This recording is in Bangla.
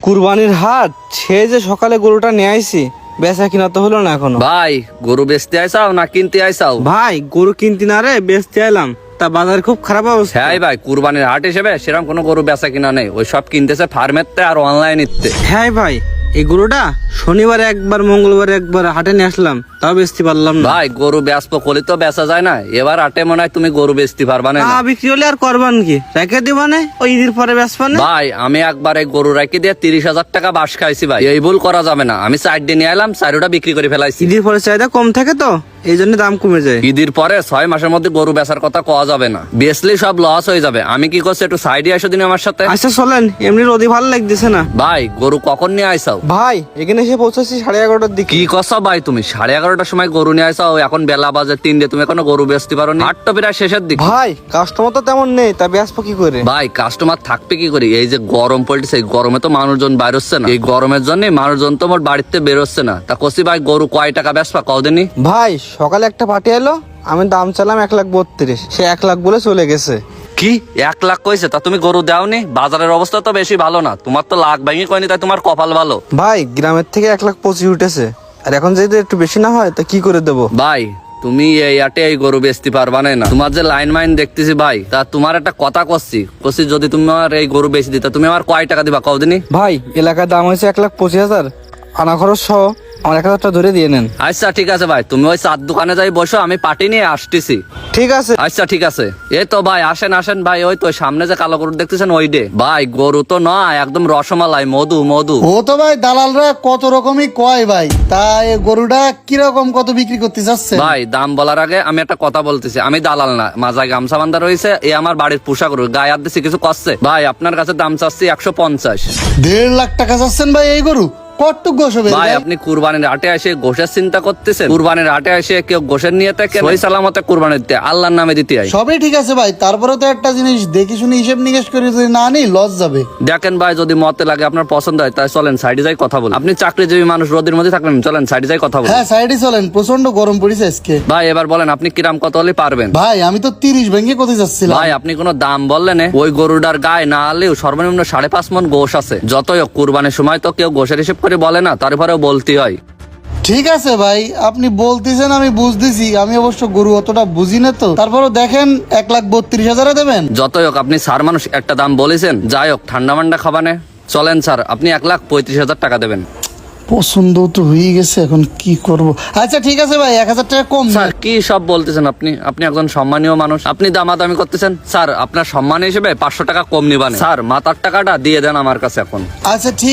কুরবানির হাট সে যে সকালে গরুটা নিয়ে আইছি, বেচা কিনা তো হলো না এখনো। ভাই গরু বেচতে আইসাও না কিনতে আইসাও? ভাই গরু কিনতে না রে, বেচতে এলাম। তা বাজার খুব খারাপ অবস্থা। হ্যাঁ ভাই, কুরবানির হাট হিসেবে সেরকম কোনো গরু বেচা কিনা নেই, ওই সব কিনতেছে ফার্মেরতে আর অনলাইন ইতে। হ্যাঁ ভাই, এই গরুটা শনিবারে একবার মঙ্গলবারে একবার হাটে নিয়ে আসলাম, তাও বেচতে পারলাম না। ভাই গরু বেচবো কলি তো বেচা যায় না, এবার হাটে মনে হয় তুমি গরু বেচতে পারবা না। বিক্রি হলে আর করবান কি, রেখে দিবানে ওই ঈদের পরে বেচবানে। ভাই আমি একবার এই গরু রাখি দিয়ে 30,000 টাকা বাস খাইছি ভাই, এই ভুল করা যাবে না। আমি 4 দিন নিয়ে এলাম, 4টা বিক্রি করে ফেলাইছি। ঈদের পরে চাহিদা কম থাকে তো এই জন্য দাম কমে যায়। ঈদের পরে 6 মাসের মধ্যে গরু বেচার কথা কওয়া যাবে না, বেচলে সব লস হয়ে যাবে। আমি কি করছি, একটু সাইডে আসো দিন আমার সাথে। আচ্ছা চলেন, এমনি রোদি ভালো লাগতেছে না। ভাই গরু কখন নিয়ে আইসাও? ভাই এখানে এসে পৌঁছাচ্ছি 11:30টার দিকে। কি করছো ভাই তুমি? 11:30টার সময় গরু নিয়ে আইসাও, এখন বেলা বাজে 3টে, তুমি এখনো গরু বেচতে পারো নি? হাট তো প্রায় শেষের দিকে। ভাই কাস্টমার তো তেমন নেই, তা বেচবো কি করে? ভাই কাস্টমার থাকবে কি করে? এই যে গরম পড়তেছে, এই গরমে তো মানুষজন বাইর হচ্ছে না, এই গরমের জন্য মানুষজন তো মোট বাড়িতে বের হচ্ছে না। তা কসি ভাই গরু কয় টাকা বেচবা কদিনই? ভাই সকালে একটা পার্টি এলো, আমি দাম চালাম 1,32,000, সে 1 লাখ বলে চলে গেছে। কি 1 লাখ কইছে? তা তুমি গরু দাওনি? বাজারের অবস্থা তো বেশি ভালো না, তোমার তো লাখ ভাঙি কয়নি, তাই তোমার কপাল ভালো। ভাই গ্রামের থেকে 1,25,000 উঠেছে, আর এখন যদি একটু বেশি না হয় তা কি করে দেবো? ভাই তুমি এই আটে এই গরু বেচতে পারবা না। তোমার যে লাইন মাইন দেখতেছি ভাই, তা তোমার একটা কথা করছি, যদি তোমার এই গরু বেচে দিতা তুমি আমার কয় টাকা দিবা কদিনই? ভাই এলাকার দাম হয়েছে 1,25,000, আনা খরচ সহ আমার 1,000 টাকা ধরে দিয়ে নেন। আচ্ছা ঠিক আছে ভাই, তুমি ওই চার দোকানে যাই বসো, আমি পাটি নিয়ে আসতেছি। ঠিক আছে। আচ্ছা ঠিক আছে। এই তো ভাই আসেন আসেন ভাই, ওই তো সামনে যে কালো গরু দেখতেছেন ওই ডে। ভাই গরু তো নয়, একদম রসমালাই, মধু মধু। ও তো ভাই দালালরা কত রকমই কয় ভাই, তা এই গরুটা কিরকম কত বিক্রি করতে চাচ্ছে? ভাই দাম বলার আগে আমি একটা কথা বলতেছি, আমি দালাল না, মাজায় গামছা বান্ধা রয়েছে, এ আমার বাড়ির পোশাক গরু, গায়ে হাত দিছি কিছু কষ্টে। ভাই আপনার কাছে দাম চাচ্ছি 150। 1.5 লাখ টাকা চাচ্ছেন ভাই এই গরু? কতটুক গোশ হবে ভাই আপনি কুরবানির হাটে এসে গোশের চিন্তা করতেছেন? কুরবানির হাটে এসে কেউ গোশের নিয়ে থাকে ওই সালামতে কুরবানি দিতে, আল্লাহর নামে দিতে হয়। সবই ঠিক আছে ভাই, তারপরে তো একটা জিনিস দেখি শুনে হিসেব নিকেশ করে যদি না নিই লস যাবে। দেখেন ভাই যদি মতে লাগে আপনার পছন্দ হয়, তাই চলেন সাইডে যাই কথা বলি। আপনি চাকরিজীবী মানুষ, রোদের মধ্যে থাকলেন, চলেন সাইডে যাই কথা বলি। হ্যাঁ সাইডে চলেন, প্রচন্ড গরম পড়েছে আজকে। ভাই এবার বলেন আপনি কিরাম কত হলে পারবেন? ভাই আমি তো 30 ভেঙে কোথায় যাচ্ছিলাম। ভাই আপনি কোনো দাম বললেন? ওই গরুটার গায়ে না আলেও সর্বনিম্ন 5.5 মণ গোশ আছে। যতই হোক কুরবানির সময় তো কেউ গোশের হিসেব করে বলে না, তারপরেও বলতে হয়। ঠিক আছে ভাই, আপনি বলতেছেন আমি বুঝতেছি, আমি অবশ্য গরু অতটা বুঝি না তো, তারপরে দেখেন 1,32,000 দেবেন। যতই হোক আপনি স্যার মানুষ, একটা দাম বলেছেন, যাই হোক ঠান্ডা মান্ডা খাবানে চলেন স্যার, আপনি 1,35,000 টাকা দেবেন। পছন্দ তো হয়ে গেছে, এখন কি করব? আচ্ছা ঠিক আছে ভাই, 1,000 টাকা কম স্যার কি সব বলতেছেন আপনি? আপনি একজন সম্মানীয় মানুষ, আপনি দামাদামি করতেছেন। স্যার আপনার সম্মান হিসেবে 500 টাকা কম নিবান। স্যার মাথার টাকাটা দিয়ে দেন আমার কাছে এখন। আচ্ছা ঠিক